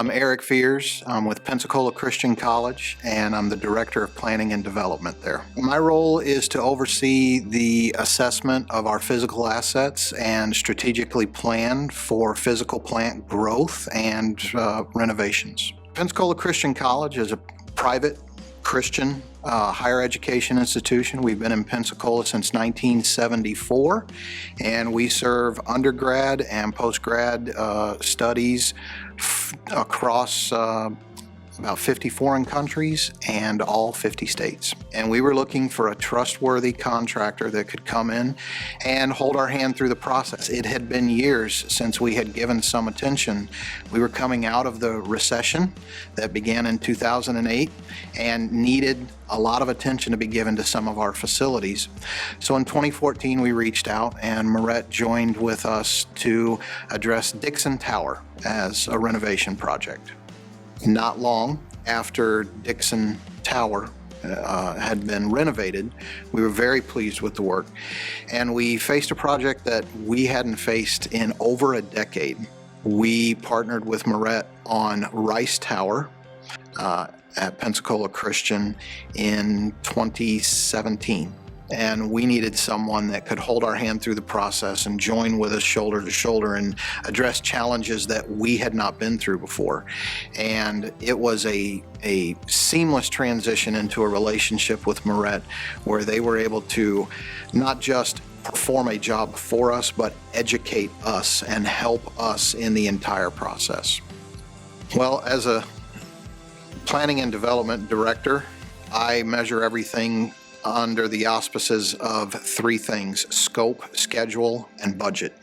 I'm Eric Fears. I'm with Pensacola Christian College, and I'm the Director of Planning and Development there. My role is to oversee the assessment of our physical assets and strategically plan for physical plant growth and renovations. Pensacola Christian College is a private Christian higher education institution. We've been in Pensacola since 1974, and we serve undergrad and postgrad studies across about 50 foreign countries and all 50 states. And we were looking for a trustworthy contractor that could come in and hold our hand through the process. It had been years since we had given some attention. We were coming out of the recession that began in 2008 and needed a lot of attention to be given to some of our facilities. So in 2014, we reached out, and Morette joined with us to address Dixon Tower as a renovation project. Not long after Dixon Tower had been renovated, we were very pleased with the work, and we faced a project that we hadn't faced in over a decade. We partnered with Morette on Rice Tower at Pensacola Christian in 2017. And we needed someone that could hold our hand through the process and join with us shoulder to shoulder and address challenges that we had not been through before. And it was a seamless transition into a relationship with Morette, where they were able to not just perform a job for us, but educate us and help us in the entire process. Well, as a planning and development director, I measure everything under the auspices of three things: scope, schedule, and budget.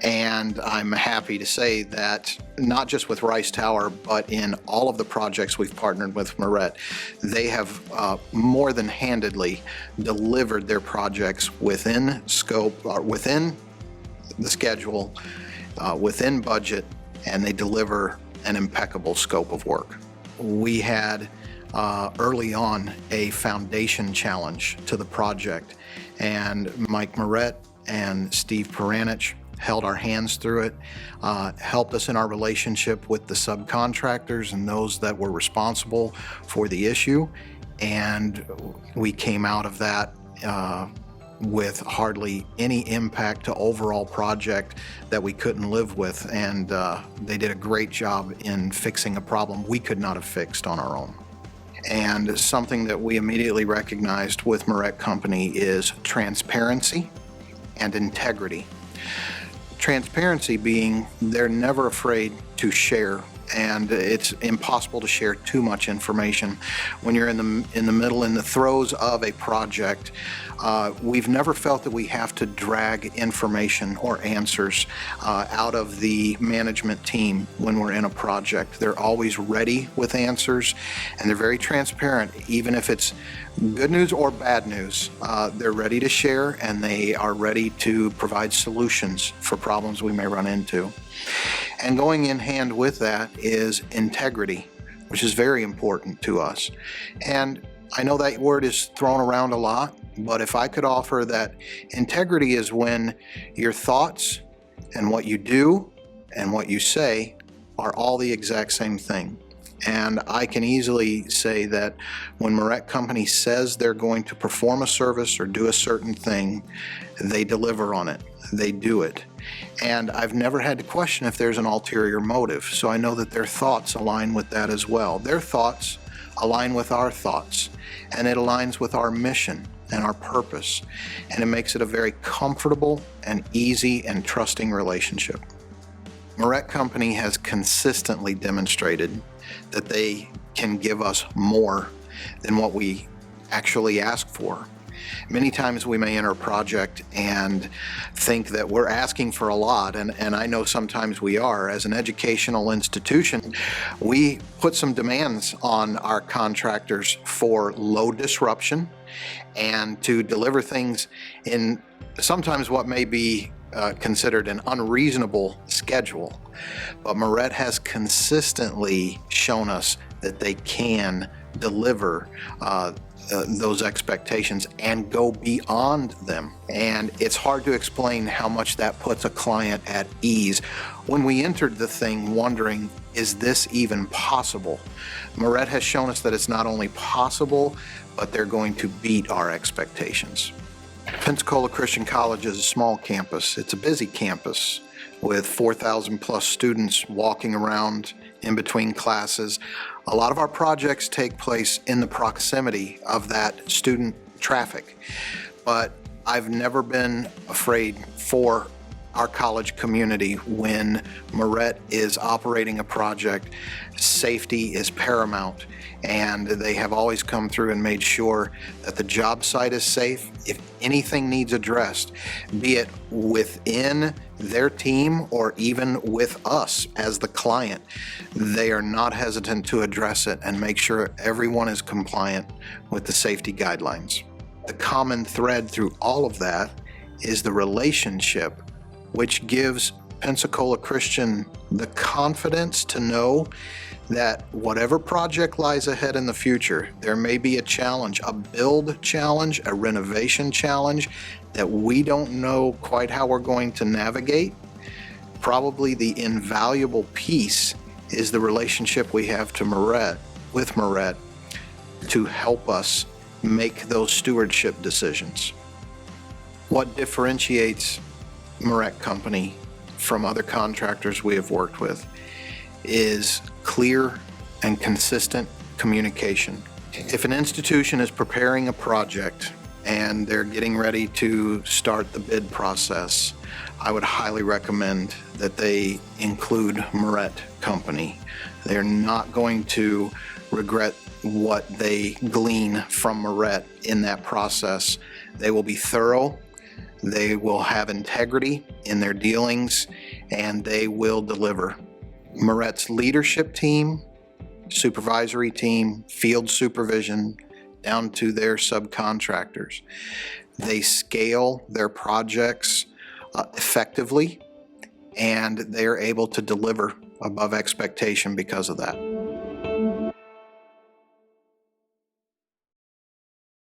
And I'm happy to say that not just with Rice Tower, but in all of the projects we've partnered with Morette, they have more than handedly delivered their projects within scope, or within the schedule, within budget, and they deliver an impeccable scope of work. We had early on a foundation challenge to the project, and Mike Morette and Steve Peranich held our hands through it, helped us in our relationship with the subcontractors and those that were responsible for the issue, and we came out of that with hardly any impact to overall project that we couldn't live with, and they did a great job in fixing a problem we could not have fixed on our own. And something that we immediately recognized with Morette Company is transparency and integrity. Transparency being they're never afraid to share, and it's impossible to share too much information when you're in the middle, in the throes of a project. We've never felt that we have to drag information or answers out of the management team when we're in a project. They're always ready with answers, and they're very transparent. Even if it's good news or bad news, they're ready to share, and they are ready to provide solutions for problems we may run into. And going in hand with that is integrity, which is very important to us. And I know that word is thrown around a lot, but if I could offer that integrity is when your thoughts and what you do and what you say are all the exact same thing. And I can easily say that when Morette Company says they're going to perform a service or do a certain thing, they deliver on it. They do it. And I've never had to question if there's an ulterior motive. So I know that their thoughts align with that as well. Their thoughts align with our thoughts, and it aligns with our mission and our purpose. And it makes it a very comfortable and easy and trusting relationship. Morette Company has consistently demonstrated that they can give us more than what we actually ask for. Many times we may enter a project and think that we're asking for a lot, and I know sometimes we are. As an educational institution, we put some demands on our contractors for low disruption and to deliver things in sometimes what may be considered an unreasonable schedule. But Morette has consistently shown us that they can deliver those expectations and go beyond them. And it's hard to explain how much that puts a client at ease. When we entered the thing wondering, is this even possible? Morette has shown us that it's not only possible, but they're going to beat our expectations. Pensacola Christian College is a small campus. It's a busy campus with 4,000 plus students walking around in between classes. A lot of our projects take place in the proximity of that student traffic, but I've never been afraid for our college community when Morette is operating a project. Safety is paramount, and they have always come through and made sure that the job site is safe. If anything needs addressed, be it within their team or even with us as the client, they are not hesitant to address it and make sure everyone is compliant with the safety guidelines. The common thread through all of that is the relationship, which gives Pensacola Christian the confidence to know that whatever project lies ahead in the future, there may be a challenge, a build challenge, a renovation challenge that we don't know quite how we're going to navigate. Probably the invaluable piece is the relationship we have with Morette to help us make those stewardship decisions. What differentiates Morette Company from other contractors we have worked with is clear and consistent communication. If an institution is preparing a project and they're getting ready to start the bid process, I would highly recommend that they include Morette Company. They're not going to regret what they glean from Morette in that process. They will be thorough. They will have integrity in their dealings, and they will deliver. Morette's leadership team, supervisory team, field supervision, down to their subcontractors, they scale their projects effectively, and they are able to deliver above expectation because of that.